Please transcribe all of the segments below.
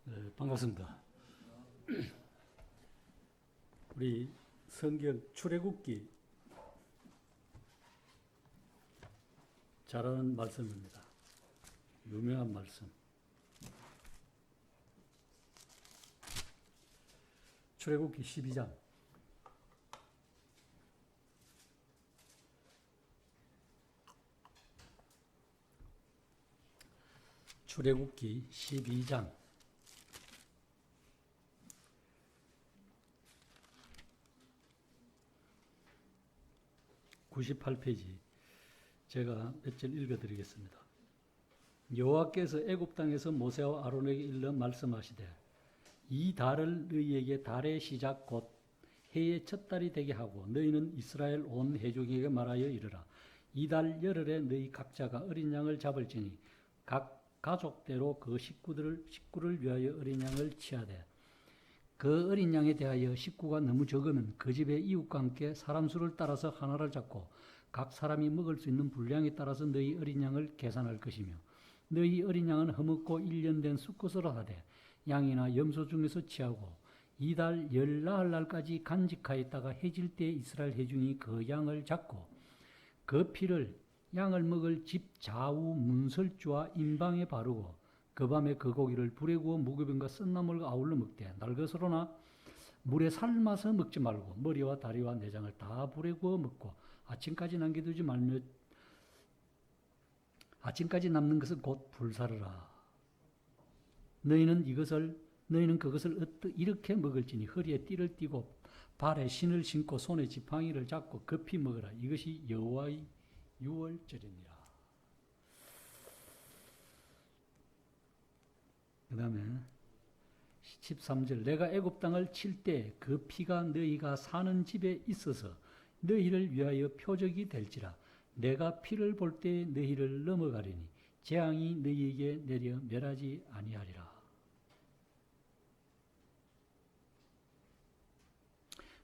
네, 반갑습니다. 우리 성경 출애굽기 잘하는 말씀입니다. 유명한 말씀. 출애굽기 12장. 출애굽기 12장. 98페이지 제가 몇 절 읽어드리겠습니다. 여호와께서 애굽 땅에서 모세와 아론에게 일러 말씀하시되 이 달을 너희에게 달의 시작 곧 해의 첫 달이 되게 하고 너희는 이스라엘 온 회족에게 말하여 이르라. 이 달 열흘에 너희 각자가 어린 양을 잡을지니 각 가족대로 그 식구를 위하여 어린 양을 치하되 그 어린 양에 대하여 식구가 너무 적으면 그 집의 이웃과 함께 사람 수를 따라서 하나를 잡고 각 사람이 먹을 수 있는 분량에 따라서 너희 어린 양을 계산할 것이며 너희 어린 양은 허먹고 1년 된 수컷으로 하되 양이나 염소 중에서 취하고 이달 열나흘 날까지 간직하였다가 해질 때 이스라엘 회중이 그 양을 잡고 그 피를 양을 먹을 집 좌우 문설주와 임방에 바르고 그 밤에 그 고기를 불에 구워 무교병과 썬나물과 아울러 먹되 날것으로나 물에 삶아서 먹지 말고 머리와 다리와 내장을 다 불에 구워 먹고 아침까지 남겨두지 말며 아침까지 남는 것은 곧 불사르라. 너희는 그것을 이렇게 먹을지니 허리에 띠를 띠고 발에 신을 신고 손에 지팡이를 잡고 급히 먹으라. 이것이 여호와의 유월절이니라. 그 다음에 13절 내가 애굽 땅을 칠 때 그 피가 너희가 사는 집에 있어서 너희를 위하여 표적이 될지라. 내가 피를 볼 때 너희를 넘어가리니 재앙이 너희에게 내려 멸하지 아니하리라.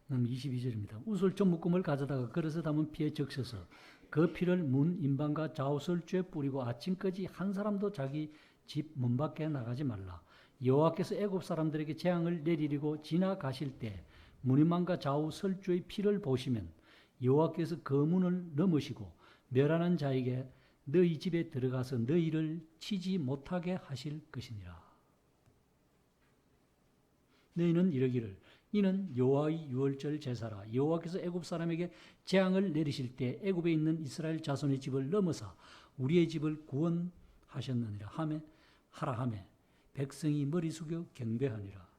그럼 22절입니다. 우슬 전묶음을 가져다가 그릇에 담은 피에 적셔서 그 피를 문 임방과 좌우설주에 뿌리고 아침까지 한 사람도 자기 집 문 밖에 나가지 말라. 여호와께서 애굽 사람들에게 재앙을 내리리고 지나가실 때 문임방과 좌우설주의 피를 보시면 여호와께서 그 문을 넘으시고 멸하는 자에게 너희 집에 들어가서 너희를 치지 못하게 하실 것이니라. 너희는 이러기를 이는 여호와의 유월절 제사라. 여호와께서 애굽 사람에게 재앙을 내리실 때 애굽에 있는 이스라엘 자손의 집을 넘어사 우리의 집을 구원하셨느니라 하라 하매 백성이 머리 숙여 경배하니라.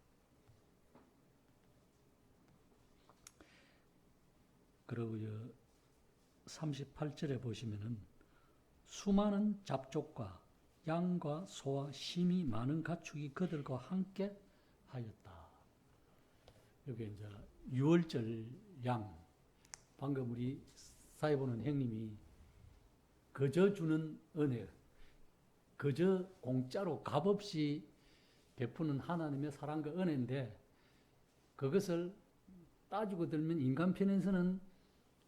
그리고 38절에 보시면은 수많은 잡족과 양과 소와 심이 많은 가축이 그들과 함께 하였다. 여기 이제 유월절 양, 방금 우리 사회 보는 형님이 그저 주는 은혜, 그저 공짜로 값없이 베푸는 하나님의 사랑과 은혜인데 그것을 따지고 들면 인간 편에서는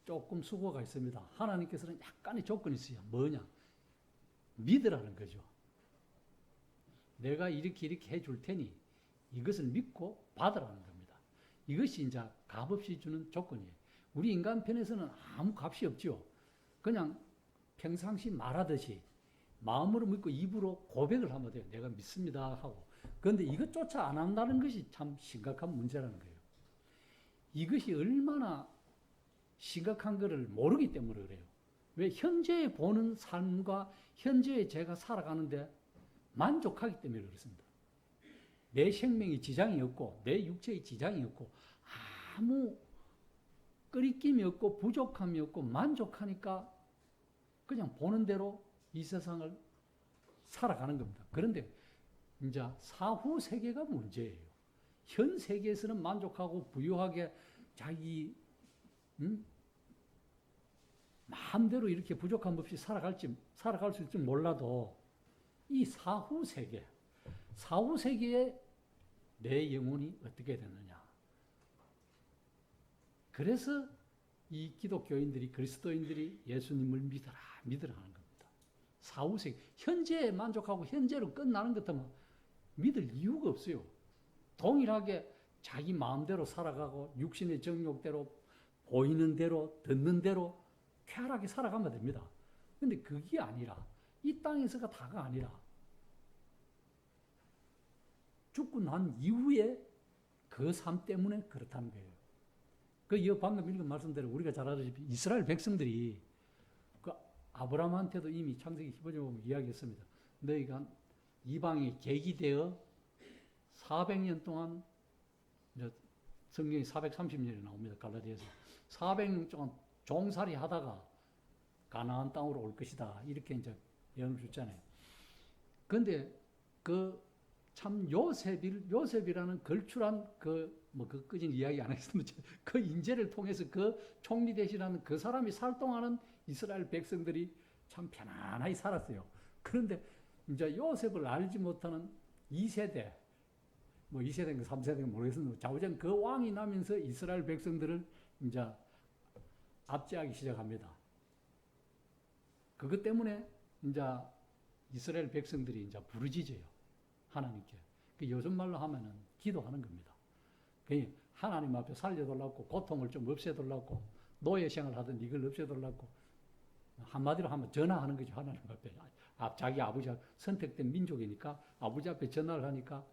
조금 수고가 있습니다. 하나님께서는 약간의 조건이 있어요. 뭐냐? 믿으라는 거죠. 내가 이렇게 해줄 테니 이것을 믿고 받으라는 겁니다. 이것이 이제 값없이 주는 조건이에요. 우리 인간 편에서는 아무 값이 없죠. 그냥 평상시 말하듯이 마음으로 믿고 입으로 고백을 하면 돼요. 내가 믿습니다 하고. 그런데 이것조차 안 한다는 것이 참 심각한 문제라는 거예요. 이것이 얼마나 심각한 것을 모르기 때문에 그래요. 왜? 현재에 보는 삶과 현재에 제가 살아가는데 만족하기 때문에 그렇습니다. 내 생명에 지장이 없고 내 육체에 지장이 없고 아무 끄리낌이 없고 부족함이 없고 만족하니까 그냥 보는 대로 이 세상을 살아가는 겁니다. 그런데 이제 사후 세계가 문제예요. 현 세계에서는 만족하고 부유하게 자기 마음대로 이렇게 부족함 없이 살아갈 수 있을지 몰라도 이 사후 세계에 내 영혼이 어떻게 되느냐. 그래서 이 기독교인들이 그리스도인들이 예수님을 믿으라 하는 겁니다. 사후 세계 현재에 만족하고 현재로 끝나는 것 같으면 믿을 이유가 없어요. 동일하게 자기 마음대로 살아가고 육신의 정욕대로 보이는 대로 듣는 대로 쾌활하게 살아가면 됩니다. 근데 그게 아니라 이 땅에서가 다가 아니라 죽고 난 이후에 그 삶 때문에 그렇다는 거예요. 그 방금 읽은 말씀대로 우리가 잘 알다시피 이스라엘 백성들이 그 아브라함한테도 이미 창세기 15절 보면 이야기했습니다. 너희가 이방에 계기되어 400년 동안, 성경이 430년이 나옵니다. 갈라디아서 400년 동안 종살이 하다가 가나안 땅으로 올 것이다. 이렇게 이제 예언을 줬잖아요. 그런데 참 요셉이라는 걸출한 끄진 이야기 안 하겠습니다. 그 인재를 통해서 그 총리 대신하는 그 사람이 살 동안은 이스라엘 백성들이 참 편안하게 살았어요. 그런데 이제 요셉을 알지 못하는 2세대, 2세대인가 3세대인가 모르겠습니다. 좌우전 그 왕이 나면서 이스라엘 백성들을 이제 압제하기 시작합니다. 그것 때문에 이제 이스라엘 백성들이 이제 부르짖어요. 하나님께. 요즘 말로 하면은 기도하는 겁니다. 하나님 앞에 살려달라고, 고통을 좀 없애달라고, 노예 생활 하던 이걸 없애달라고, 한마디로 하면 전화하는 거죠. 하나님 앞에. 자기 아버지가 선택된 민족이니까 아버지 앞에 전화를 하니까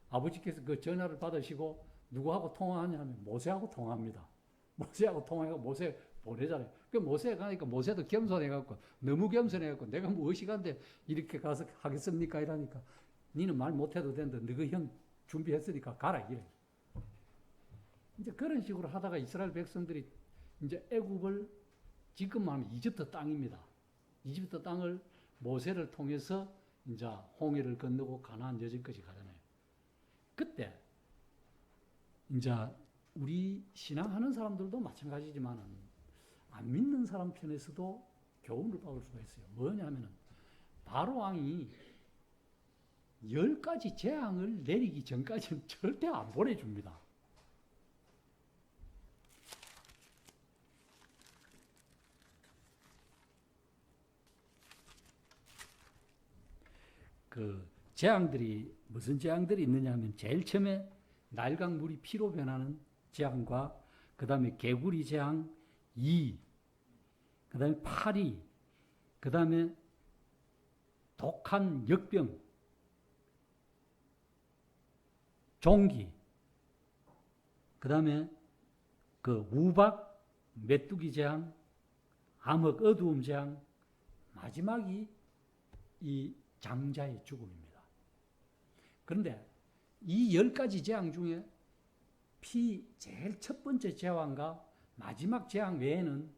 아버지께서 그 전화를 받으시고 누구하고 통화하냐면 모세하고 통화합니다. 모세하고 통화하고 모세 보내잖아요. 그 모세에 가니까 모세도 겸손해갖고 너무 겸손해갖고 내가 뭐 의식한데 이렇게 가서 하겠습니까? 이러니까 니는 말 못해도 된다. 너희 형 준비했으니까 가라 이래. 이제 그런 식으로 하다가 이스라엘 백성들이 이제 애굽을 지금 말하면 이집트 땅입니다. 이집트 땅을 모세를 통해서 이제 홍해를 건너고 가나안 여정까지 가잖아요. 그때 이제 우리 신앙하는 사람들도 마찬가지지만은 안 믿는 사람 편에서도 교훈을 받을 수가 있어요. 뭐냐면은 바로 왕이 10가지 재앙을 내리기 전까지는 절대 안 보내줍니다. 재앙들이 무슨 재앙들이 있느냐 하면 제일 처음에 나일강 물이 피로 변하는 재앙과 그 다음에 개구리 재앙 2, 그 다음에 파리, 그 다음에 독한 역병, 종기, 그 다음에 우박, 메뚜기 재앙, 암흑 어두움 재앙, 마지막이 이 장자의 죽음입니다. 그런데 이 10가지 재앙 중에 제일 첫 번째 재앙과 마지막 재앙 외에는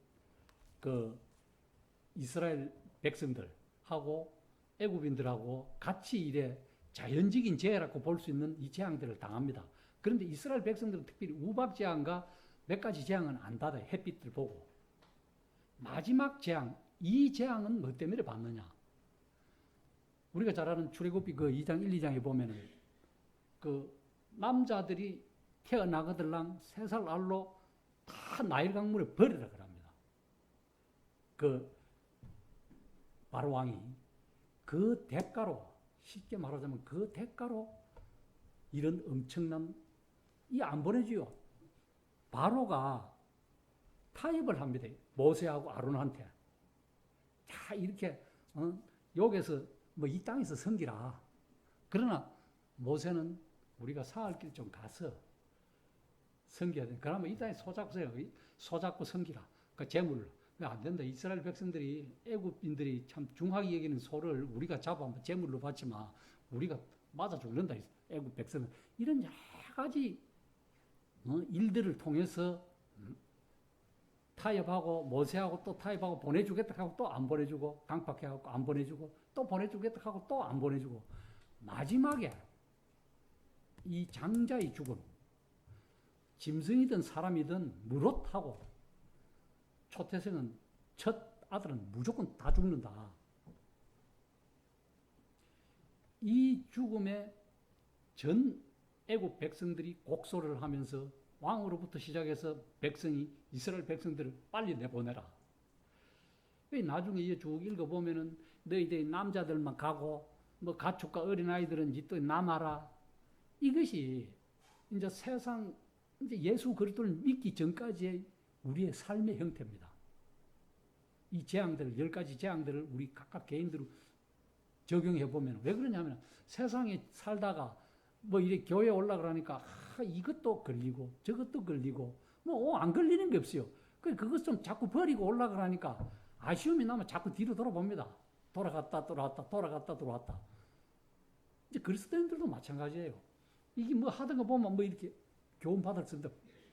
이스라엘 백성들하고 애굽인들하고 같이 이래 자연적인 재해라고 볼 수 있는 이 재앙들을 당합니다. 그런데 이스라엘 백성들은 특별히 우박 재앙과 몇 가지 재앙은 안 받아요. 햇빛을 보고. 마지막 재앙, 이 재앙은 뭐 때문에 받느냐? 우리가 잘 아는 출애굽기 2장 1, 2장에 보면은 남자들이 태어나거들랑 3살 알로 다 나일 강물에 버리라 그럽니다. 바로 왕이 그 대가로, 쉽게 말하자면 그 대가로 이런 엄청난 안 보내줘요. 바로가 타협을 합니다. 모세하고 아론한테. 자, 이렇게 여기서 이 땅에서 섬기라. 그러나 모세는 우리가 사흘 길 좀 가서 섬겨야 돼. 그러면 이 땅에 소잡고 섬기라. 제물로. 안 된다. 이스라엘 백성들이 애굽인들이 참 중하게 여기는 소를 우리가 잡아 제물로 받지 마. 우리가 맞아 죽는다. 애굽 백성은 이런 여러 가지 일들을 통해서 타협하고 모세하고 또 타협하고 보내주겠다 하고 또 안 보내주고 강팍해하고 안 보내주고 또 보내주겠다 하고 또 안 보내주고 마지막에 이 장자의 죽음, 짐승이든 사람이든 무릇하고 초태생은 첫 아들은 무조건 다 죽는다. 이 죽음에 전 애굽 백성들이 곡소를 하면서 왕으로부터 시작해서 이스라엘 백성들을 빨리 내보내라. 나중에 쭉 읽어보면은 너희들이 남자들만 가고 뭐 가축과 어린아이들은 또 남아라. 이것이 이제 세상, 이제 예수 그리스도를 믿기 전까지의 우리의 삶의 형태입니다. 이 재앙들을, 10가지 재앙들을 우리 각각 개인들로 적용해 보면, 왜 그러냐면 세상에 살다가 뭐 이렇게 교회에 올라가니까 이것도 걸리고 저것도 걸리고 뭐 안 걸리는 게 없어요. 그것 좀 자꾸 버리고 올라가니까 아쉬움이 나면 자꾸 뒤로 돌아봅니다. 돌아갔다 돌아왔다 돌아갔다 돌아왔다. 이제 그리스도인들도 마찬가지예요. 이게 뭐 하던 거 보면 뭐 이렇게 교훈 받을 때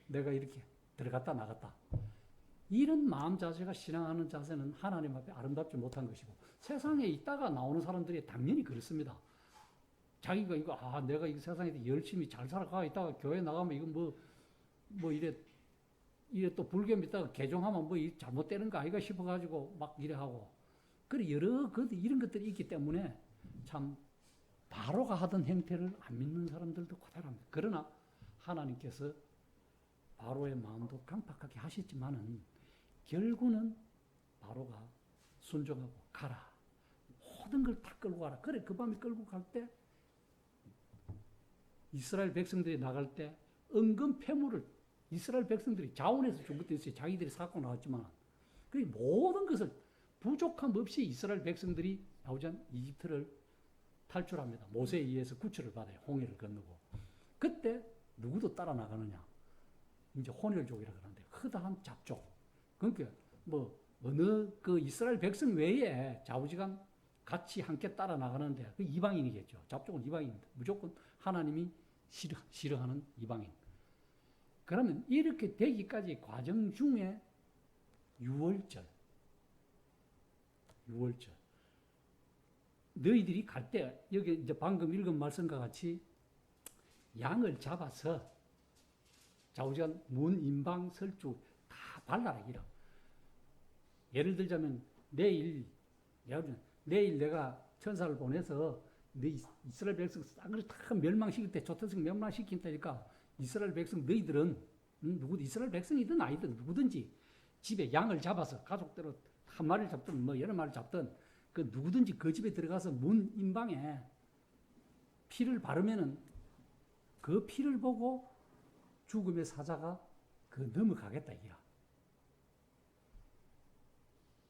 내가 이렇게 들어갔다 나갔다. 이런 마음 자세가 신앙하는 자세는 하나님 앞에 아름답지 못한 것이고, 세상에 있다가 나오는 사람들이 당연히 그렇습니다. 자기가 이거 내가 이 세상에 열심히 잘 살아가 있다가 교회 나가면 이거 뭐 이래 또 불교 믿다가 개종하면 뭐 잘못되는 거 아이가 싶어가지고 막 이래 하고, 그래 여러 이런 것들이 있기 때문에 참 바로가 하던 행태를 안 믿는 사람들도 그대로입니다. 그러나 하나님께서 바로의 마음도 강팍하게 하셨지만은 결국은 바로가 순종하고 가라. 모든 걸 다 끌고 가라. 그래 그 밤에 끌고 갈 때 이스라엘 백성들이 나갈 때 은근 폐물을 이스라엘 백성들이 자원해서 준 것도 있어요. 자기들이 사고 나왔지만 그 모든 것을 부족함 없이 이스라엘 백성들이 나오전 이집트를 탈출합니다. 모세에 의해서 구출을 받아요. 홍해를 건너고. 그때 누구도 따라 나가느냐? 이제 혼혈족이라 그러는데 허다한 잡족. 그러니까 뭐 어느 그 이스라엘 백성 외에 좌우지간 같이 함께 따라 나가는데 그 이방인이겠죠. 잡족은 이방인입니다. 무조건 하나님이 싫어하는 이방인. 그러면 이렇게 되기까지 과정 중에 유월절. 너희들이 갈 때, 여기 이제 방금 읽은 말씀과 같이 양을 잡아서 좌우지간 문, 임방, 설주 다 발라라, 이라. 예를 들자면 내일 내가 천사를 보내서 너 이스라엘 백성 싹을 다 멸망시킬 때 조태성 멸망시킨다니까 이스라엘 백성 너희들은 이스라엘 백성이든 아니든 누구든지 집에 양을 잡아서 가족대로 한 마리를 잡든 뭐 여러 마리를 잡든 그 누구든지 그 집에 들어가서 문 임방에 피를 바르면은 그 피를 보고 죽음의 사자가 그 넘어가겠다 이라.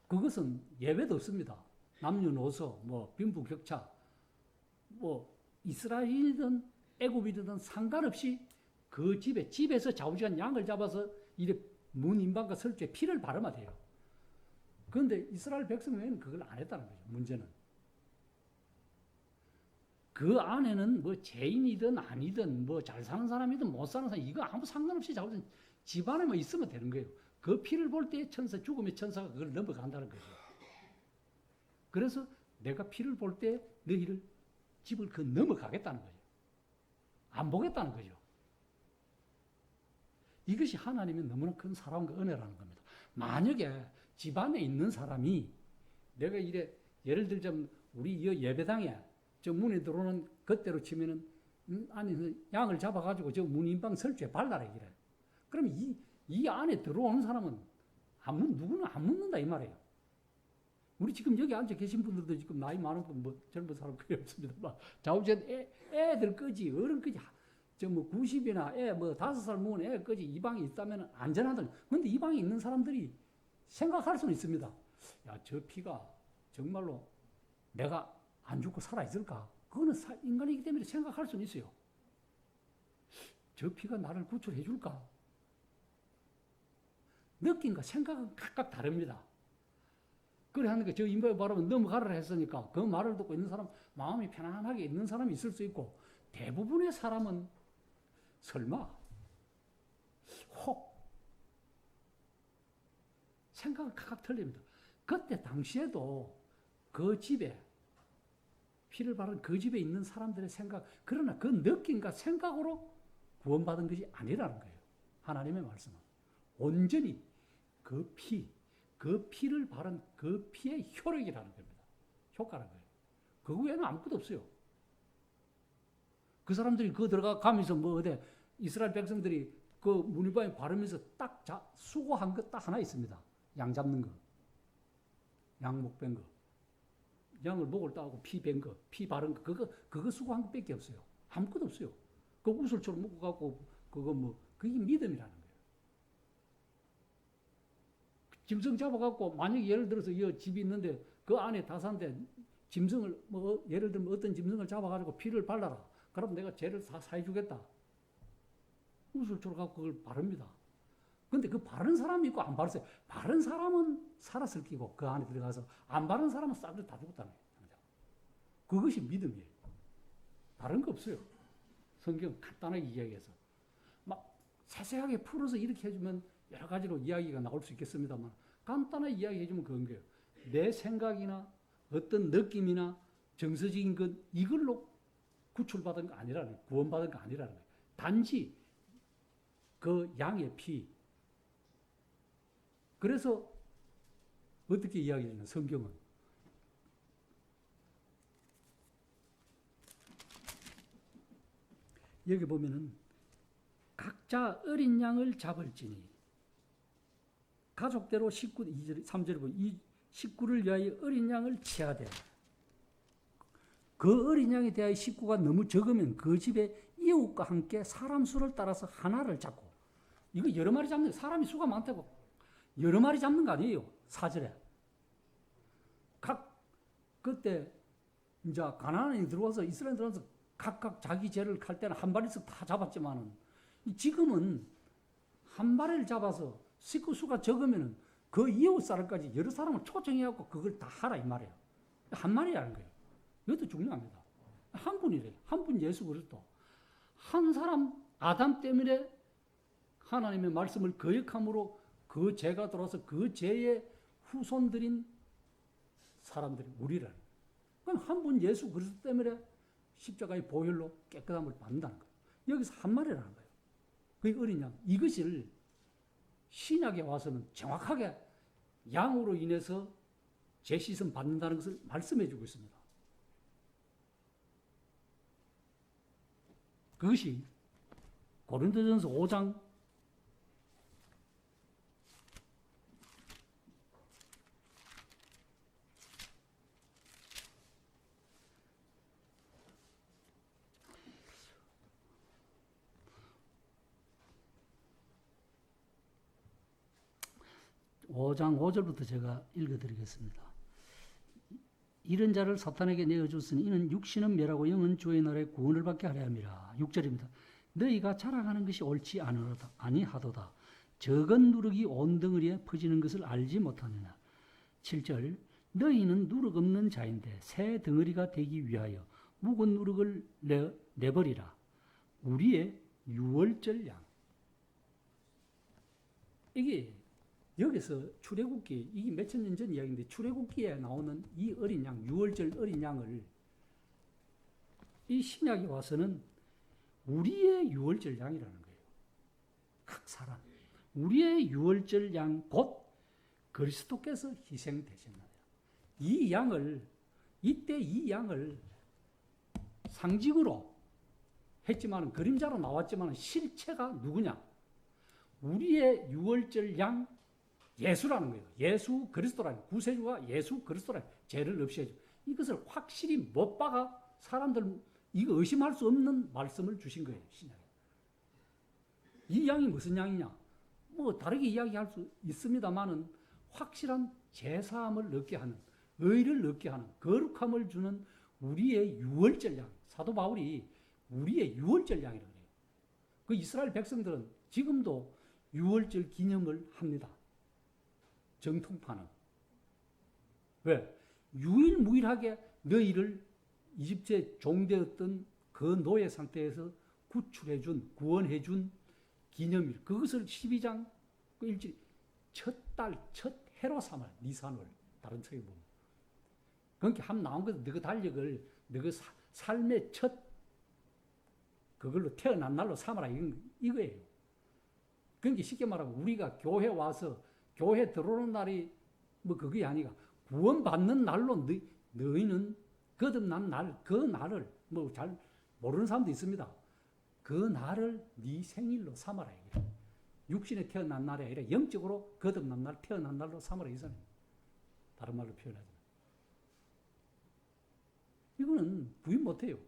그것은 예외도 없습니다. 남녀노소, 뭐 빈부격차, 뭐 이스라엘이든 애굽이든 상관없이 그 집에서 좌우지간 양을 잡아서 이래 문 임방과 설주에 피를 바르면 돼요. 그런데 이스라엘 백성 외에는 그걸 안 했다는 거죠. 문제는 그 안에는 뭐 죄인이든 아니든 뭐 잘 사는 사람이든 못 사는 사람 이거 아무 상관없이 좌우지간 집안에만 있으면 되는 거예요. 그 피를 볼 때 죽음의 천사가 그걸 넘어간다는 거죠. 그래서 내가 피를 볼 때 너희를 집을 넘어가겠다는 거죠. 안 보겠다는 거죠. 이것이 하나님의 너무나 큰 사랑과 은혜라는 겁니다. 만약에 집안에 있는 사람이 내가 예를 들자면 우리 예배당에 저 문에 들어오는 것대로 치면은 안에서 양을 잡아가지고 저 문인방 설주에 발라라 이래. 그럼 이 안에 들어오는 사람은 누구는 안 묻는다 이 말이에요. 우리 지금 여기 앉아 계신 분들도 지금 나이 많은 분, 뭐 젊은 사람 거의 없습니다. 막 좌우지간 애들 끄지, 어른 끄지, 저 뭐 90이나 애, 뭐 5살 먹은 애 끄지 이 방에 있다면 안전하다. 근데 이 방에 있는 사람들이 생각할 수는 있습니다. 야, 저 피가 정말로 내가 안 죽고 살아있을까? 그거는 인간이기 때문에 생각할 수는 있어요. 저 피가 나를 구출해 줄까? 느낌과 생각은 각각 다릅니다. 그래 하니까 저 인바에 바르면 넘어가라 했으니까 그 말을 듣고 있는 사람, 마음이 편안하게 있는 사람이 있을 수 있고, 대부분의 사람은 설마, 혹, 생각은 각각 틀립니다. 그때 당시에도 그 집에, 피를 바른 그 집에 있는 사람들의 생각, 그러나 그 느낌과 생각으로 구원받은 것이 아니라는 거예요. 하나님의 말씀은. 온전히 그 피를 바른 그 피의 효력이라는 겁니다. 효과라는 거예요. 그 외에는 아무것도 없어요. 그 사람들이 들어가면서 뭐 어디 이스라엘 백성들이 그 문이방에 바르면서 딱 수고한 것 딱 하나 있습니다. 양 잡는 거. 양 목 뺀 거. 양을 목을 따고 피 뺀 거, 피 바른 거, 그거 수고한 것밖에 없어요. 아무것도 없어요. 그 우슬처럼 묶어 갖고 그거 뭐 그게 믿음이라는 거예요. 짐승 잡아갖고 만약 예를 들어서 이 집이 있는데 그 안에 다 산데 짐승을 뭐 예를 들면 어떤 짐승을 잡아가지고 피를 발라라. 그럼 내가 죄를 다 사해주겠다. 우슬처럼 갖고 그걸 바릅니다. 근데 그 바른 사람이 있고 안 바르세요. 바른 사람은 살았을 끼고 그 안에 들어가서 안 바른 사람은 싹들 다 죽었다는 거예요. 그것이 믿음이에요. 바른 거 없어요. 성경 간단하게 이야기해서. 막 세세하게 풀어서 이렇게 해주면 여러 가지로 이야기가 나올 수 있겠습니다만 간단하게 이야기해주면 그런 거예요. 내 생각이나 어떤 느낌이나 정서적인 것 이걸로 구출받은 거 아니라는 거예요. 구원받은 거 아니라는 거예요. 단지 그 양의 피. 그래서 어떻게 이야기하는 성경은 여기 보면은 각자 어린 양을 잡을지니 가족대로 3절에 보면 이 식구를 위하여 어린 양을 취하되 그 어린 양에 대하여 식구가 너무 적으면 그 집에 이웃과 함께 사람 수를 따라서 하나를 잡고 이거 여러 마리 잡는 사람이 수가 많다고 여러 마리 잡는 거 아니에요. 4절에 그때 이제 가나안이 들어와서 이스라엘 들어와서 각각 자기 죄를 칼 때는 한 마리씩 다 잡았지만은 지금은 한 마리를 잡아서 식구 수가 적으면은 그 이웃 사람까지 여러 사람을 초청해갖고 그걸 다 하라 이 말이에요. 한 마리라는 거예요. 이것도 중요합니다. 한 분이래요. 한 분 예수 그리스도. 한 사람 아담 때문에 하나님의 말씀을 거역함으로 그 죄가 들어와서 그 죄의 후손들인 사람들이 우리라는 거예요. 그럼 한 분 예수 그리스도 때문에 십자가의 보혈로 깨끗함을 받는다는 거예요. 여기서 한 마리라는 거예요. 그게 어린 양. 이것을 신약에 와서는 정확하게 양으로 인해서 죄 씻음 받는다는 것을 말씀해 주고 있습니다. 그것이 고린도전서 5장 5장 5절부터 제가 읽어드리겠습니다. 이런 자를 사탄에게 내어줬으니 이는 육신은 멸하고 영은 주의 나라에 구원을 받게 하려 함이라. 6절입니다. 너희가 자랑하는 것이 옳지 아니하도다. 적은 누룩이 온 덩어리에 퍼지는 것을 알지 못하느냐. 7절 너희는 누룩 없는 자인데 새 덩어리가 되기 위하여 묵은 누룩을 내버리라. 우리의 유월절 양. 이게 여기서 출애굽기 이게 몇천 년 전 이야기인데 출애굽기에 나오는 이 어린 양 유월절 어린 양을 이 신약에 와서는 우리의 유월절 양이라는 거예요. 각 사람 우리의 유월절 양 곧 그리스도께서 희생되신 거예요. 이 양을 이때 이 양을 상징으로 했지만 그림자로 나왔지만 실체가 누구냐? 우리의 유월절 양 예수라는 거예요. 예수 그리스도라는 구세주가 예수 그리스도라는 죄를 없이 해줘. 이것을 확실히 못 박아 사람들 이거 의심할 수 없는 말씀을 주신 거예요. 신약에. 이 양이 무슨 양이냐? 뭐 다르게 이야기할 수 있습니다만은 확실한 제사함을 얻게 하는 의를 얻게 하는 거룩함을 주는 우리의 유월절 양. 사도 바울이 우리의 유월절 양이라고 해요. 그 이스라엘 백성들은 지금도 유월절 기념을 합니다. 정통파는. 왜? 유일무이하게 너희를 이집트에 종되었던 그 노예 상태에서 구출해준, 구원해준 기념일. 그것을 12장 그 일절 첫 달, 첫 해로 삼아 니산월. 다른 책에 보면. 그러니까 한 나온 것은 너희 달력을 너희 삶의 첫 그걸로 태어난 날로 삼아라 이거예요. 그러니까 쉽게 말하면 우리가 교회 와서 교회 들어오는 날이 뭐 그게 아니라 구원받는 날로 너희는 거듭난 날, 그 날을 뭐 잘 모르는 사람도 있습니다. 그 날을 네 생일로 삼아라. 육신에 태어난 날이 아니라 영적으로 거듭난 날, 태어난 날로 삼아라. 이 사람. 다른 말로 표현하잖아요. 이거는 부인 못해요.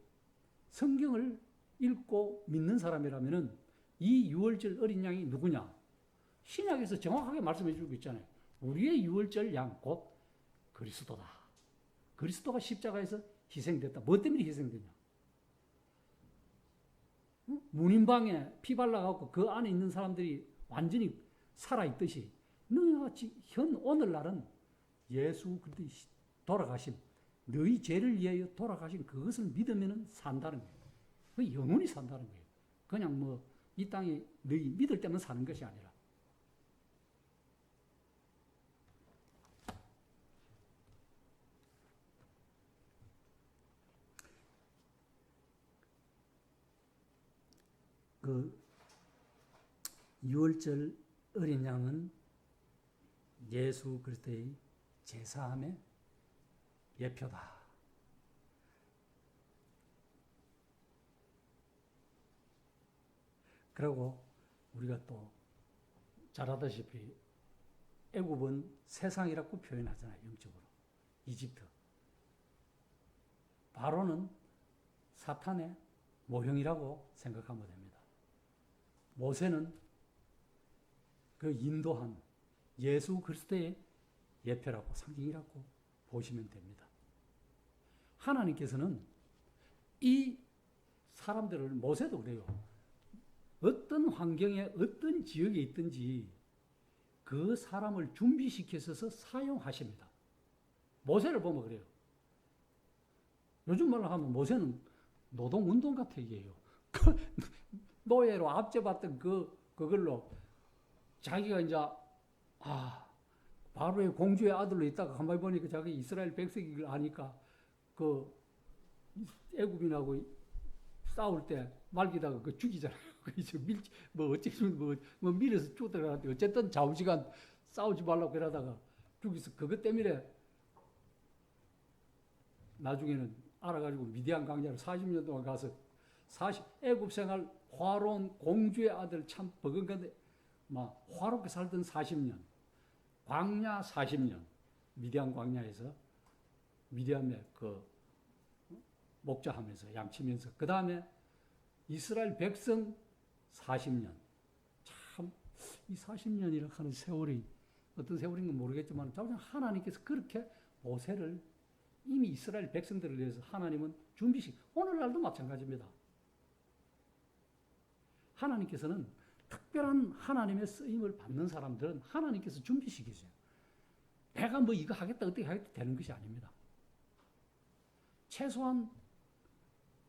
성경을 읽고 믿는 사람이라면은 이 유월절 어린 양이 누구냐? 신약에서 정확하게 말씀해 주고 있잖아요. 우리의 유월절 양 곧 그리스도다. 그리스도가 십자가에서 희생됐다. 뭐 때문에 희생됐냐? 문인방에 피 발라갖고 그 안에 있는 사람들이 완전히 살아있듯이 너희가 오늘날은 예수 그리스도의 돌아가심, 너희 죄를 위하여 돌아가신 그것을 믿으면 산다는 거예요. 그 영원히 산다는 거예요. 그냥 뭐 이 땅에 너희 믿을 때만 사는 것이 아니라. 그 유월절 어린 양은 예수 그리스도의 제사함의 예표다. 그리고 우리가 또 잘 아다시피 애굽은 세상이라고 표현하잖아요. 영적으로. 이집트. 바로는 사탄의 모형이라고 생각하면 됩니다. 모세는 그 인도한 예수 그리스도의 예표라고 상징이라고 보시면 됩니다. 하나님께서는 이 사람들을, 모세도 그래요. 어떤 환경에 어떤 지역에 있든지 그 사람을 준비시켜서 사용하십니다. 모세를 보면 그래요. 요즘 말로 하면 모세는 노동운동 같은 얘기예요. 노예로 압제받던 그걸로 자기가 이제, 바로의 공주의 아들로 있다가 가만히 보니까 자기 이스라엘 백성을 아니까 그 애굽인하고 싸울 때 말기다가 그 죽이잖아요. 그래서 뭐 밀어서 죽더라는데 어쨌든 좌우지간 싸우지 말라고 이러다가 죽이서 그것 때문에 나중에는 알아가지고 미디안 광야를 40년 동안 가서 애굽 생활 화로운 공주의 아들 참 버금간데 막 화롭게 살던 40년, 광야 40년, 미디안 광야에서 미디안에 그 목자하면서 양치면서 그 다음에 이스라엘 백성 40년. 참 이 40년이라 하는 세월이 어떤 세월인 건 모르겠지만 하나님께서 그렇게 모세를 이미 이스라엘 백성들을 위해서 하나님은 오늘날도 마찬가지입니다. 하나님께서는 특별한 하나님의 쓰임을 받는 사람들은 하나님께서 준비시키세요. 내가 뭐 이거 하겠다 어떻게 하겠다 되는 것이 아닙니다. 최소한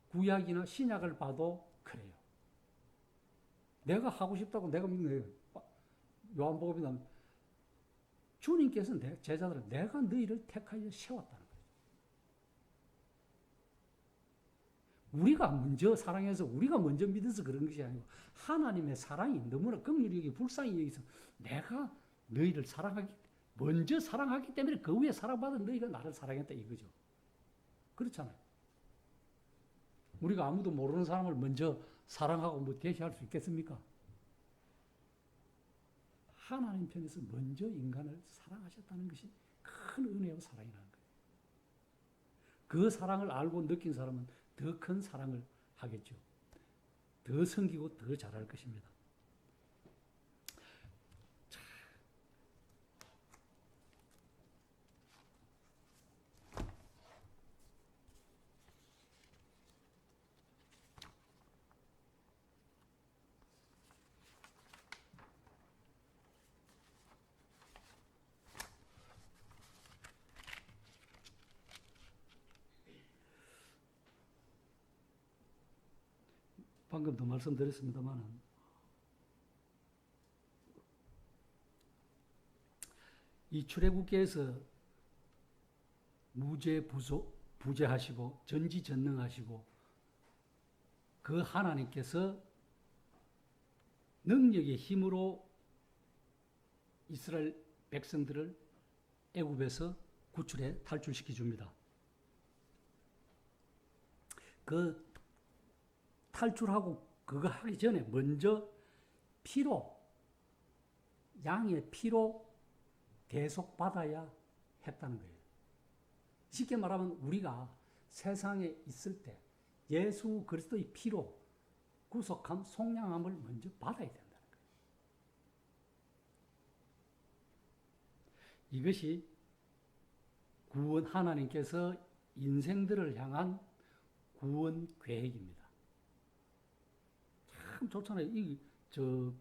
구약이나 신약을 봐도 그래요. 내가 하고 싶다고 내가 요한복음이나 주님께서 제자들은 내가 너희를 택하여 세웠다는 거예요. 우리가 먼저 사랑해서 우리가 먼저 믿어서 그런 것이 아니고 하나님의 사랑이 너무나 긍휼히 여기 불쌍히 여기서 내가 너희를 먼저 사랑하기 때문에 그 위에 사랑받은 너희가 나를 사랑했다 이거죠. 그렇잖아요. 우리가 아무도 모르는 사람을 먼저 사랑하고 뭐 대시할 수 있겠습니까? 하나님 편에서 먼저 인간을 사랑하셨다는 것이 큰 은혜와 사랑이라는 거예요. 그 사랑을 알고 느낀 사람은 더 큰 사랑을 하겠죠. 더 섬기고 더 잘할 것입니다. 방금도 말씀드렸습니다만 이 출애굽기에서 부재하시고 전지전능하시고 그 하나님께서 능력의 힘으로 이스라엘 백성들을 애굽에서 구출해 탈출시켜 줍니다. 그 탈출하고 그거 하기 전에 먼저 양의 피로 대속받아야 했다는 거예요. 쉽게 말하면 우리가 세상에 있을 때 예수 그리스도의 피로 구속함, 속량함을 먼저 받아야 된다는 거예요. 이것이 구원, 하나님께서 인생들을 향한 구원 계획입니다. 참 좋잖아요.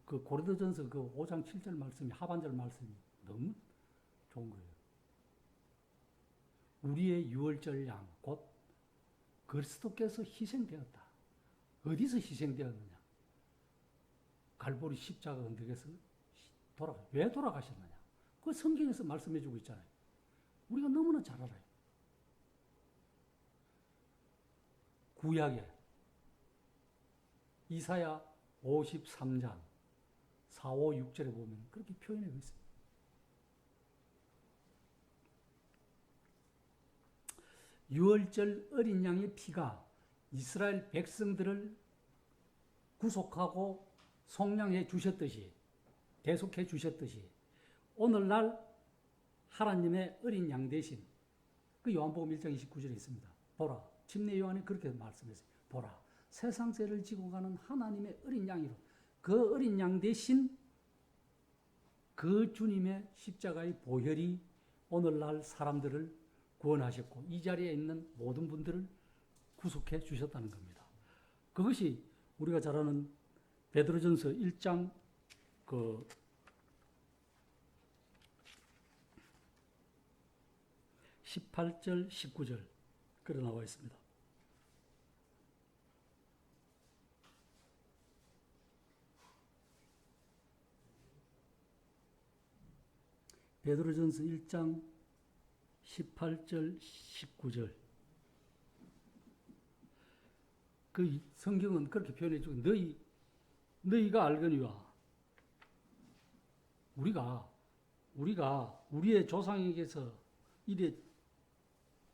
그 고린도전서 그 5장 7절 말씀이, 하반절 말씀이 너무 좋은 거예요. 우리의 유월절 양, 곧 그리스도께서 희생되었다. 어디서 희생되었느냐? 갈보리 십자가 언덕에서 왜 돌아가셨느냐? 그 성경에서 말씀해주고 있잖아요. 우리가 너무나 잘 알아요. 구약에 이사야 53장 4, 5, 6절에 보면 그렇게 표현하고 있습니다. 유월절 어린 양의 피가 이스라엘 백성들을 구속하고 속량해 주셨듯이, 대속해 주셨듯이 오늘날 하나님의 어린 양 대신 그 요한복음 1장 29절에 있습니다. 보라, 침례 요한이 그렇게 말씀했어요. 보라, 세상 죄를 지고 가는 하나님의 어린 양이로, 그 어린 양 대신 그 주님의 십자가의 보혈이 오늘날 사람들을 구원하셨고 이 자리에 있는 모든 분들을 구속해 주셨다는 겁니다. 그것이 우리가 잘 아는 베드로전서 1장 18절, 19절 그래 나와 있습니다. 베드로전서 1장 18절, 19절. 그 성경은 그렇게 표현해 주고, 너희가 알거니와 우리가 우리의 조상에게서 이래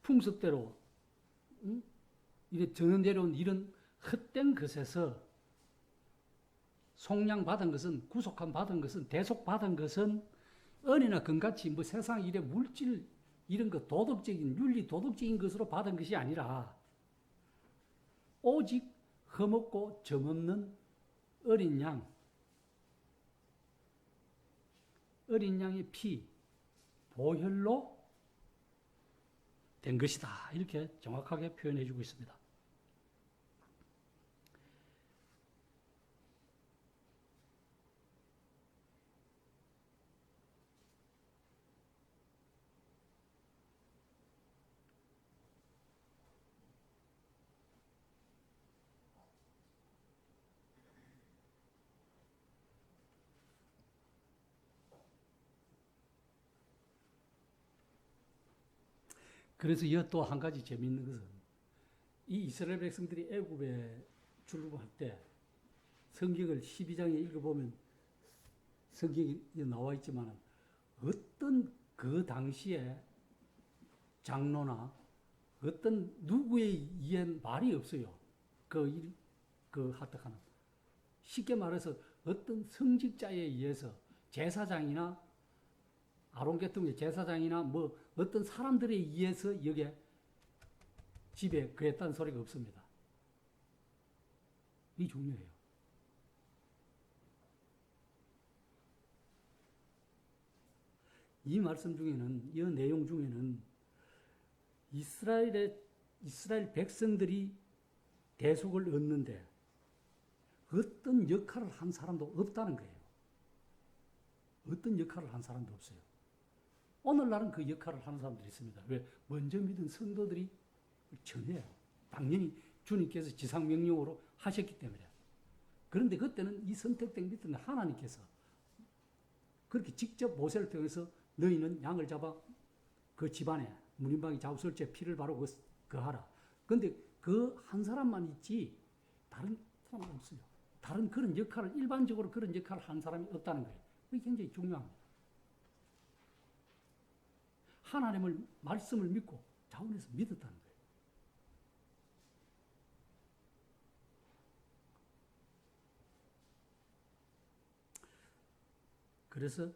풍습대로 이래 전해내려온 이런 헛된 것에서 속량받은 것은, 구속함 받은 것은, 대속받은 것은 은이나 금같이 뭐 세상 일의 물질 이런 거 도덕적인, 윤리 도덕적인 것으로 받은 것이 아니라 오직 흠없고 점없는 어린 양의 피, 보혈로 된 것이다. 이렇게 정확하게 표현해 주고 있습니다. 그래서 또 한 가지 재미있는 것은 이 이스라엘 백성들이 애굽에 출국할 때 성경을 12장에 읽어보면 성경이 나와 있지만 어떤 그 당시에 장로나 어떤 누구의 이해는 말이 없어요. 하여튼 쉽게 말해서 어떤 성직자에 의해서 제사장이나 아론계통의 제사장이나 뭐 어떤 사람들에 의해서 여기에 집에 그랬다는 소리가 없습니다. 이 중요해요. 이 말씀 중에는, 이 내용 중에는 이스라엘 백성들이 대속을 얻는데 어떤 역할을 한 사람도 없다는 거예요. 어떤 역할을 한 사람도 없어요. 오늘날은 그 역할을 하는 사람들이 있습니다. 왜? 먼저 믿은 성도들이 전해요. 당연히 주님께서 지상명령으로 하셨기 때문에. 그런데 그때는 이 선택된 밑에는 하나님께서 그렇게 직접 모세를 통해서 너희는 양을 잡아 그 집안에 문인방이 잡술째 피를 바르고 하라. 그런데 그 한 사람만 있지 다른 사람은 없어요. 다른 그런 역할을, 일반적으로 그런 역할을 한 사람이 없다는 거예요. 그게 굉장히 중요합니다. 하나님을, 말씀을 믿고 자원해서 믿었다는 거예요. 그래서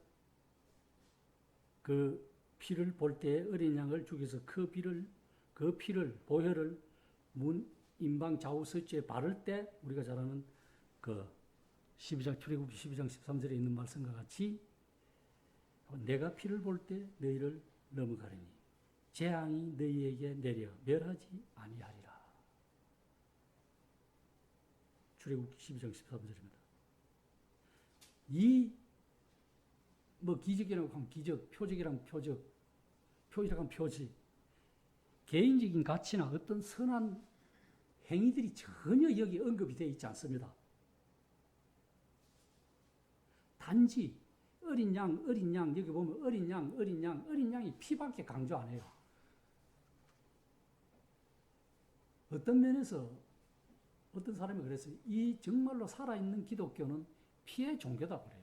그 피를 볼 때 어린 양을 죽여서 그 피를 그 피를, 보혈을 문, 임방, 좌우, 서치에 바를 때 우리가 잘 아는 그 12장, 출애굽기 12장 13절에 있는 말씀과 같이 내가 피를 볼 때 너희를 넘어가리니 재앙이 너희에게 내려 멸하지 아니하리라. 출애굽기 12장 13절입니다. 이 뭐 기적이라고 하면 기적, 표적이라면 표적, 표적이라고 하면 표적, 개인적인 가치나 어떤 선한 행위들이 전혀 여기 언급이 되어 있지 않습니다. 단지 어린 양, 여기 보면 어린 양이 피밖에 강조 안 해요. 어떤 면에서 어떤 사람이 그랬어요. 이 정말로 살아있는 기독교는 피의 종교다 그래요.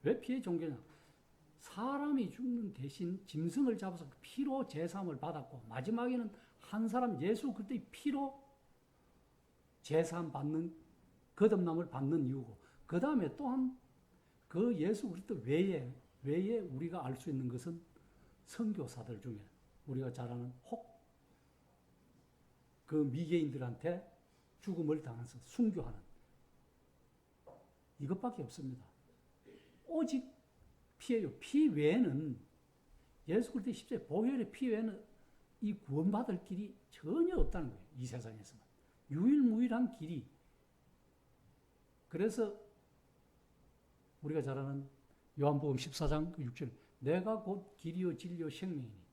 왜 피의 종교냐? 사람이 죽는 대신 짐승을 잡아서 피로 제사함을 받았고 마지막에는 한 사람 예수 그리스도의 피로 제사함 받는 거듭남을 받는 이유고 그 다음에 또한 그 예수 그리스도 외에 우리가 알 수 있는 것은 선교사들 중에 우리가 잘 아는 그 미개인들한테 죽음을 당해서 순교하는 이것밖에 없습니다. 오직 피예요. 피 외에는 예수 그리스도의 십자가의 보혈의 피 외에는 이 구원받을 길이 전혀 없다는 거예요. 이 세상에서는. 유일무이한 길이. 그래서 우리가 잘 아는 요한복음 14장 6절 내가 곧 길이요 진리요 생명이니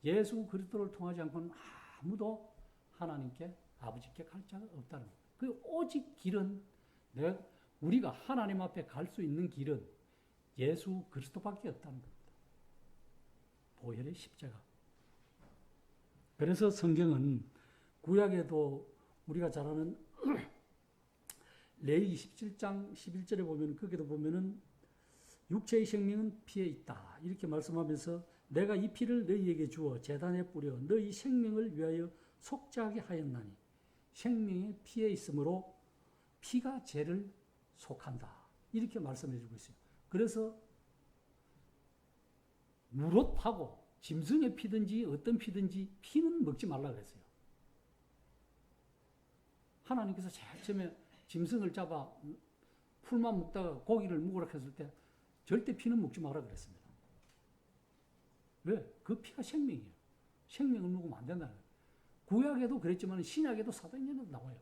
예수 그리스도를 통하지 않고는 아무도 하나님께 아버지께 갈 자가 없다는 거예요. 그 오직 길은 우리가 하나님 앞에 갈 수 있는 길은 예수 그리스도밖에 없다는 겁니다. 보혈의 십자가. 그래서 성경은 구약에도 우리가 잘 아는 레위기 17장 11절에 보면 거기도 보면은 육체의 생명은 피에 있다. 이렇게 말씀하면서 내가 이 피를 너희에게 주어 제단에 뿌려 너희 생명을 위하여 속죄하게 하였나니 생명의 피에 있으므로 피가 죄를 속한다. 이렇게 말씀해 주고 있어요. 그래서 무릇하고 짐승의 피든지 어떤 피든지 피는 먹지 말라 그랬어요. 하나님께서 제일 처음에 짐승을 잡아 풀만 먹다가 고기를 먹으라 했을 때 절대 피는 먹지 마라 그랬습니다. 왜? 그 피가 생명이에요. 생명을 먹으면 안 된다는 거예요. 구약에도 그랬지만 신약에도 사도행전에도 나와요.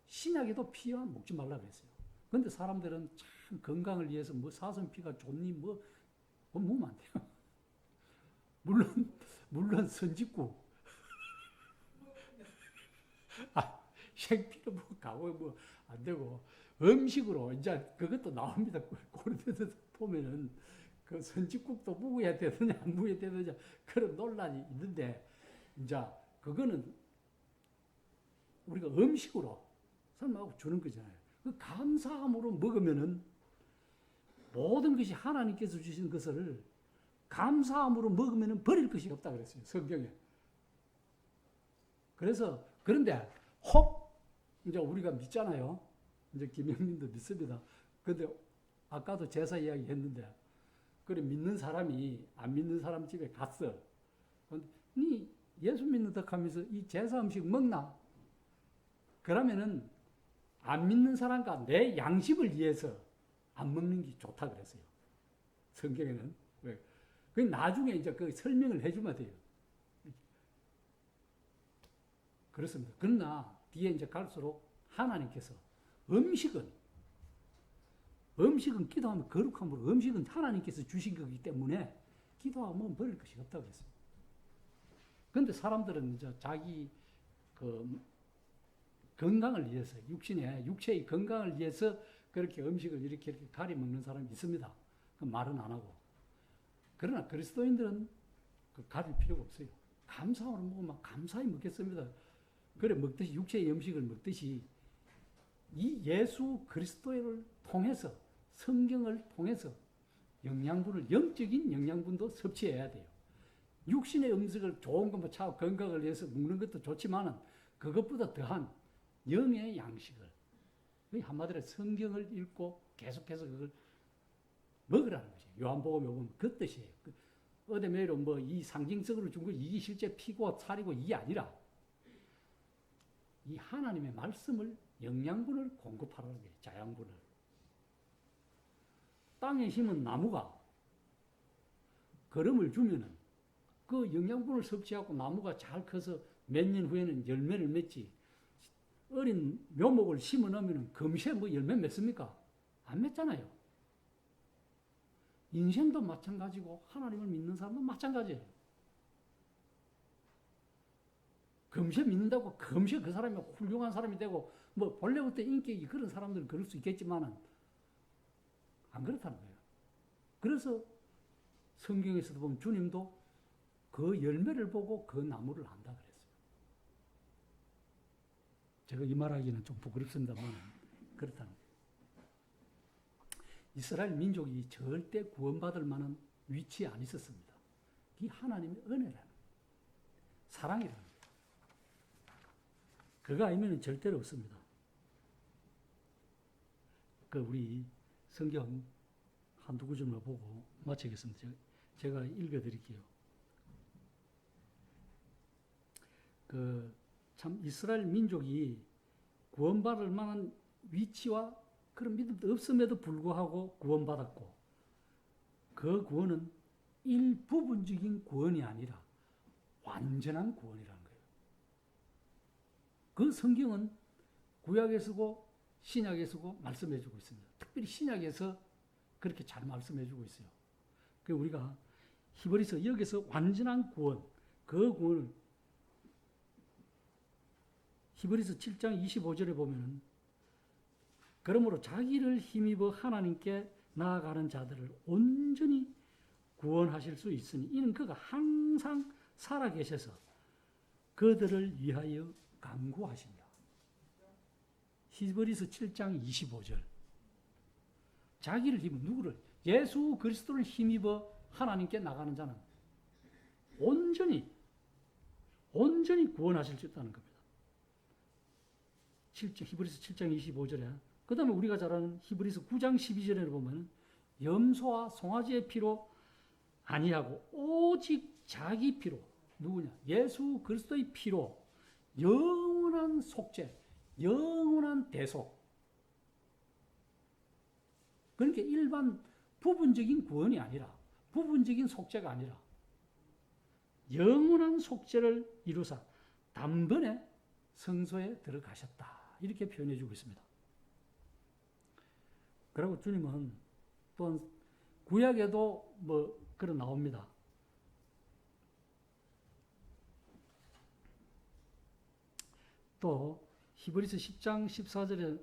신약에도 피와 먹지 말라 그랬어요. 그런데 사람들은 참 건강을 위해서 뭐 사슴피가 좋니 뭐 먹으면 안 돼요. 물론 선짓국 생피로 뭐 가고 뭐 안 되고 음식으로 이제 그것도 나옵니다. 고린도서 보면은 그 선짓국도 먹어야 되느냐 안 먹어야 되느냐 그런 논란이 있는데 이제 그거는 우리가 음식으로 설명하고 주는 거잖아요. 그 감사함으로 먹으면은 모든 것이 하나님께서 주신 것을 감사함으로 먹으면은 버릴 것이 없다 그랬어요. 성경에. 그래서 그런데 혹 이제 우리가 믿잖아요. 이제 김영민도 믿습니다. 근데 아까도 제사 이야기 했는데 그래 믿는 사람이 안 믿는 사람 집에 갔어. 니 예수 믿는다 하면서 이 제사 음식 먹나? 그러면은 안 믿는 사람과 내 양심을 위해서 안 먹는 게 좋다 그랬어요. 성경에는. 왜? 그 나중에 이제 그 설명을 해주면 돼요. 그렇습니다. 그러나 뒤에 이제 갈수록 하나님께서 음식은 기도하면 거룩함으로 음식은 하나님께서 주신 거기 때문에 기도하면 버릴 것이 없다고 했어요. 그런데 사람들은 이제 자기 그 건강을 위해서 육체의 건강을 위해서 그렇게 음식을 이렇게 가리 먹는 사람이 있습니다. 그 말은 안 하고. 그러나 그리스도인들은 그 가릴 필요가 없어요. 감사함으로 먹으면 감사히 먹겠습니다. 그래 먹듯이 육체의 음식을 먹듯이 이 예수 그리스도를 통해서 성경을 통해서 영적인 영양분도 섭취해야 돼요. 육신의 음식을 좋은 것만 차 건강을 위해서 먹는 것도 좋지만은 그것보다 더한 영의 양식을 한마디로 성경을 읽고 계속해서 그걸 먹으라는 거죠. 요한복음에 보면 그 뜻이에요. 어데메로 뭐 이 상징적으로 준 거 이게 실제 피고 살이고 이게 아니라 이 하나님의 말씀을 영양분을 공급하라는 거예요. 자양분을. 땅에 심은 나무가 거름을 주면은 그 영양분을 섭취하고 나무가 잘 커서 몇 년 후에는 열매를 맺지. 어린 묘목을 심어 놓으면 금세 뭐 열매 맺습니까? 안 맺잖아요. 인생도 마찬가지고 하나님을 믿는 사람도 마찬가지예요. 금세 믿는다고 금세 그 사람이 훌륭한 사람이 되고 뭐 본래부터 인격이 그런 사람들은 그럴 수 있겠지만은 안 그렇다는 거예요. 그래서 성경에서도 보면 주님도 그 열매를 보고 그 나무를 안다 그랬어요. 제가 이 말하기는 좀 부끄럽습니다만 그렇다는 거예요. 이스라엘 민족이 절대 구원받을 만한 위치에 안 있었습니다. 이 하나님의 은혜라는 거예요. 사랑이라는 거예요. 그거 아니면 절대로 없습니다. 그 우리 성경 한두 구절만 보고 마치겠습니다. 제가 읽어드릴게요. 참 이스라엘 민족이 구원받을 만한 위치와 그런 믿음도 없음에도 불구하고 구원받았고 그 구원은 일부분적인 구원이 아니라 완전한 구원이라는 거예요. 그 성경은 구약에 쓰고 신약에 쓰고 말씀해 주고 있습니다. 특별히 신약에서 그렇게 잘 말씀해 주고 있어요. 그 우리가 히브리서 여기서 완전한 구원, 그 구원을 히브리서 7장 25절에 보면은 그러므로 자기를 힘입어 하나님께 나아가는 자들을 온전히 구원하실 수 있으니 이는 그가 항상 살아계셔서 그들을 위하여 간구하신다. 히브리서 7장 25절. 자기를 힘입어 누구를? 예수 그리스도를 힘입어 하나님께 나가는 자는 온전히 구원하실 수 있다는 겁니다. 히브리서 7장 25절에 그 다음에 우리가 잘 아는 히브리서 9장 12절에 보면 염소와 송아지의 피로 아니하고 오직 자기 피로 누구냐? 예수 그리스도의 피로 영원한 속죄, 영원한 대속. 그러니까 일반 부분적인 구원이 아니라 부분적인 속죄가 아니라 영원한 속죄를 이루사 단번에 성소에 들어가셨다. 이렇게 표현해 주고 있습니다. 그리고 주님은 또한 구약에도 뭐 그런 나옵니다. 또 히브리서 10장 14절에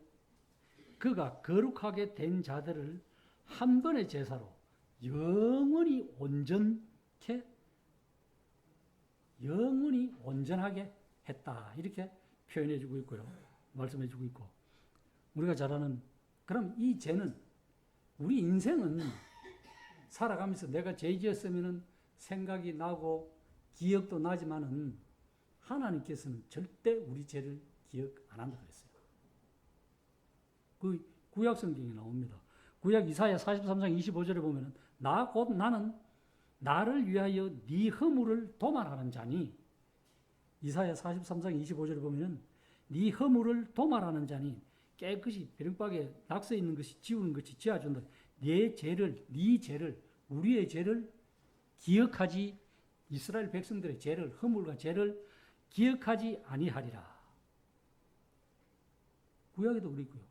그가 거룩하게 된 자들을 한 번의 제사로 영원히 온전하게 했다. 이렇게 표현해 주고 있고요. 말씀해 주고 있고. 우리가 잘 아는 그럼 이 죄는 우리 인생은 살아가면서 내가 죄 지었으면 생각이 나고 기억도 나지만은 하나님께서는 절대 우리 죄를 기억 안 한다 그랬어요. 그 구약 성경에 나옵니다. 구약 이사야 43장 25절에 보면은 나 곧 나는 나를 위하여 네 허물을 도말하는 자니 이사야 43장 25절에 보면은 네 허물을 도말하는 자니 깨끗이 벼룩박에 낙서 있는 것이 지우는 것이 지어준다. 네 죄를 우리의 죄를 기억하지 이스라엘 백성들의 죄를 허물과 죄를 기억하지 아니하리라. 구약에도 그랬고요.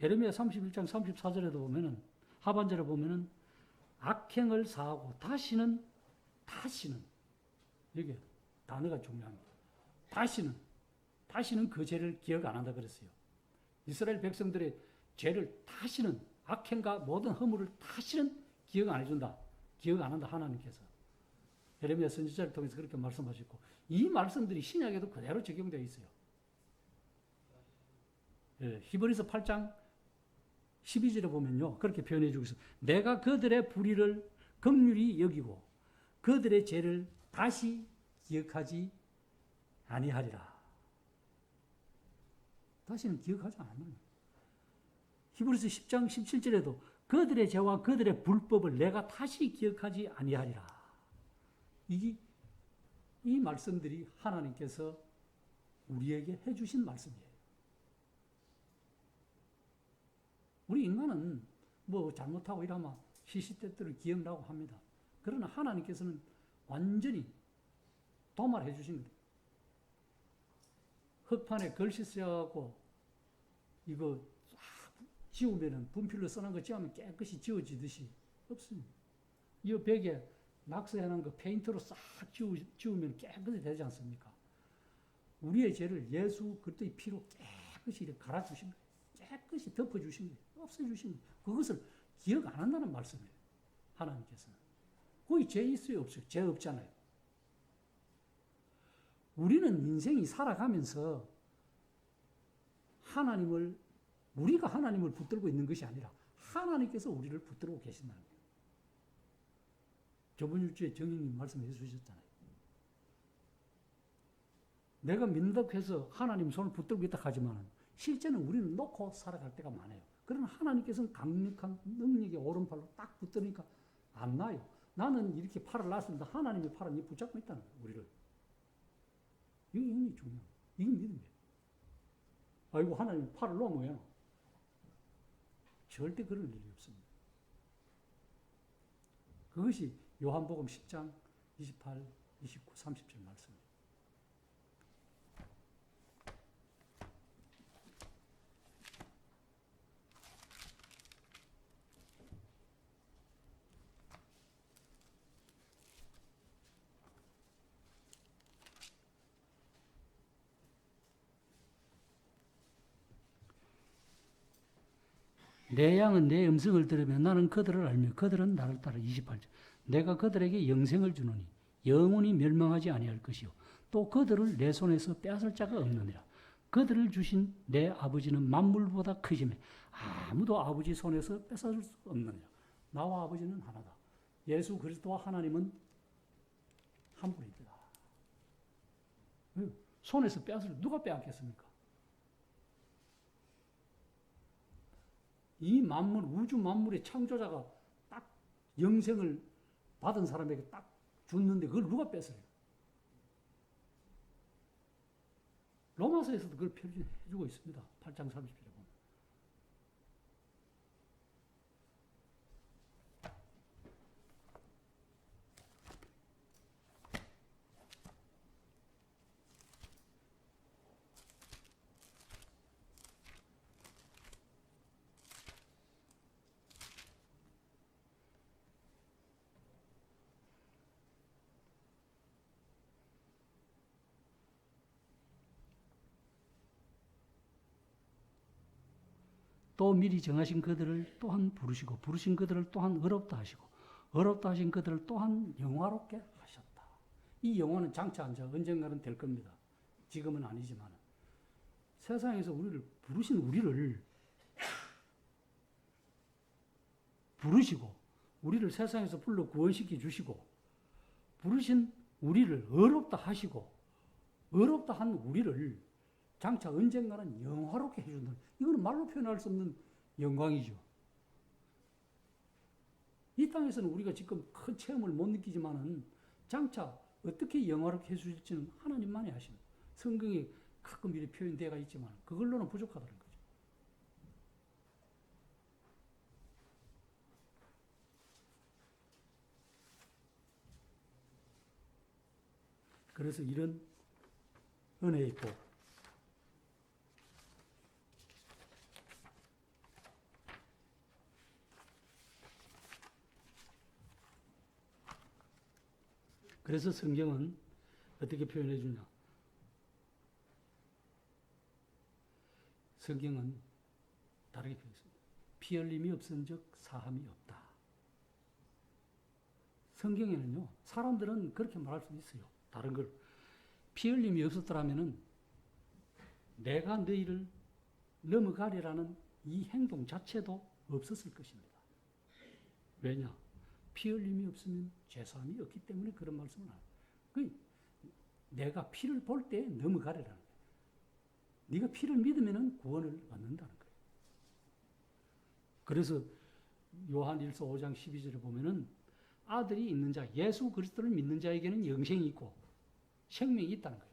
예레미야 31장 34절에도 보면은 하반절에 보면은 악행을 사하고 다시는 여기 단어가 중요합니다. 다시는 그 죄를 기억 안 한다 그랬어요. 이스라엘 백성들의 죄를 다시는 악행과 모든 허물을 다시는 기억 안 해준다. 기억 안 한다 하나님께서. 예레미야 선지자를 통해서 그렇게 말씀하셨고 이 말씀들이 신약에도 그대로 적용되어 있어요. 히브리서 8장 12절에 보면요. 그렇게 표현해 주고 있어요. 내가 그들의 불의를 긍휼히 여기고 그들의 죄를 다시 기억하지 아니하리라. 다시는 기억하지 않아요. 히브리서 10장 17절에도 그들의 죄와 그들의 불법을 내가 다시 기억하지 아니하리라. 이 말씀들이 하나님께서 우리에게 해주신 말씀이에요. 우리 인간은 뭐 잘못하고 이러면 시시때때로 기억나고 합니다. 그러나 하나님께서는 완전히 도말해 주신 거예요. 흙판에 글씨 써갖고 이거 지우면은 분필로 써놓은 거 지우면 깨끗이 지워지듯이 없습니다. 이 벽에 낙서해놓은 거 페인트로 싹 지우면 깨끗이 되지 않습니까? 우리의 죄를 예수 그리스도의 피로 깨끗이 갈아주신 거예요. 깨끗이 덮어주신 거예요. 없애주신 거예요. 그것을 기억 안 한다는 말씀이에요. 하나님께서는. 거기 죄 있어요? 없어요? 죄 없잖아요. 우리는 인생이 살아가면서 우리가 하나님을 붙들고 있는 것이 아니라 하나님께서 우리를 붙들고 계신다는 거예요. 저번 일주에 정인님 말씀해 주셨잖아요. 내가 믿는다고 해서 하나님 손을 붙들고 있다 하지만 실제는 우리는 놓고 살아갈 때가 많아요. 그러나 하나님께서는 강력한 능력의 오른팔로 딱 붙드니까 안 나요. 나는 이렇게 팔을 놨습니다. 하나님의 팔은 붙잡고 있다는 거예요. 우리를. 이게 굉장히 중요해요. 이게 믿음이에요. 아이고 하나님 팔을 놓으면 절대 그럴 일이 없습니다. 그것이 요한복음 10장 28, 29, 30절 말씀입니다. 내 양은 내 음성을 들으면 나는 그들을 알며 그들은 나를 따라 28절. 내가 그들에게 영생을 주노니 영원히 멸망하지 아니할 것이요 또 그들을 내 손에서 빼앗을 자가 없느니라. 그들을 주신 내 아버지는 만물보다 크심에 아무도 아버지 손에서 뺏어줄 수 없느니라. 나와 아버지는 하나다. 예수 그리스도와 하나님은 한 분이다. 손에서 빼앗을 누가 빼앗겠습니까? 이 만물, 우주 만물의 창조자가 딱 영생을 받은 사람에게 딱 줬는데 그걸 누가 뺏어요? 로마서에서도 그걸 표현해주고 있습니다. 8장 30절에 보면. 또 미리 정하신 그들을 또한 부르시고 부르신 그들을 또한 의롭다 하시고 의롭다 하신 그들을 또한 영화롭게 하셨다. 이 영화는 장차 언젠가는 될 겁니다. 지금은 아니지만 세상에서 우리를 부르신 우리를 부르시고 우리를 세상에서 불러 구원시켜 주시고 부르신 우리를 의롭다 하시고 의롭다 한 우리를 장차 언젠가는 영화롭게 해준다. 이거는 말로 표현할 수 없는 영광이죠. 이 땅에서는 우리가 지금 큰 체험을 못 느끼지만은 장차 어떻게 영화롭게 해주실지는 하나님만이 아십니다. 성경에 가끔 이렇게 표현되어 있지만 그걸로는 부족하다는 거죠. 그래서 이런 은혜의 복, 그래서 성경은 어떻게 표현해 주냐? 성경은 다르게 표현했습니다. 피 흘림이 없은즉 사함이 없다. 성경에는요, 사람들은 그렇게 말할 수 있어요. 다른 걸. 피 흘림이 없었더라면은 내가 너희를 넘어가리라는 이 행동 자체도 없었을 것입니다. 왜냐? 피 흘림이 없으면 죄사함이 없기 때문에 그런 말씀을 하는. 내가 피를 볼 때 넘어가리라는 거예요. 네가 피를 믿으면 구원을 얻는다는 거예요. 그래서 요한 1서 5장 12절에 보면은 아들이 있는 자, 예수 그리스도를 믿는 자에게는 영생이 있고 생명이 있다는 거예요.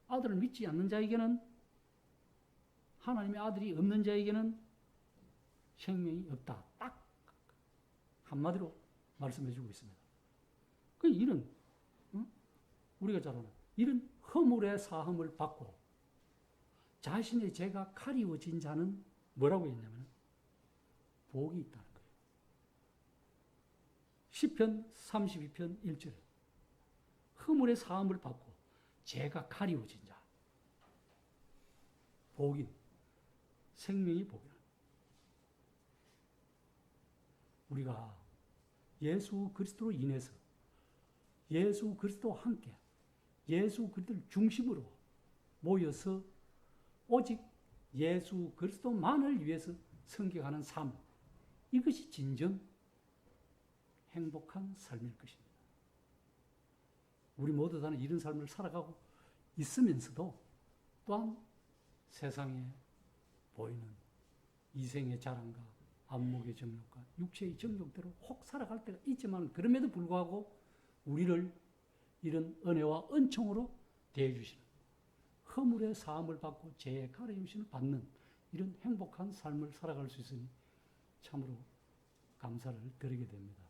아들을 믿지 않는 자에게는, 하나님의 아들이 없는 자에게는 생명이 없다. 딱 한마디로 말씀해 주고 있습니다. 그 이런, 우리가 잘 아는 이런 허물의 사함을 받고 자신의 죄가 가리워진 자는 뭐라고 했냐면 복이 있다는 거예요. 시편 32편 1절에 허물의 사함을 받고 죄가 가리워진 자, 복이, 생명이 복이라. 우리가 예수 그리스도로 인해서 예수 그리스도와 함께 예수 그리스도를 중심으로 모여서 오직 예수 그리스도만을 위해서 섬겨가는 삶, 이것이 진정 행복한 삶일 것입니다. 우리 모두 다는 이런 삶을 살아가고 있으면서도 또한 세상에 보이는 이생의 자랑과 안목의 정욕과 육체의 정욕대로 혹 살아갈 때가 있지만, 그럼에도 불구하고 우리를 이런 은혜와 은총으로 대해주시는, 허물의 사함을 받고 죄의 가려움을 받는 이런 행복한 삶을 살아갈 수 있으니 참으로 감사를 드리게 됩니다.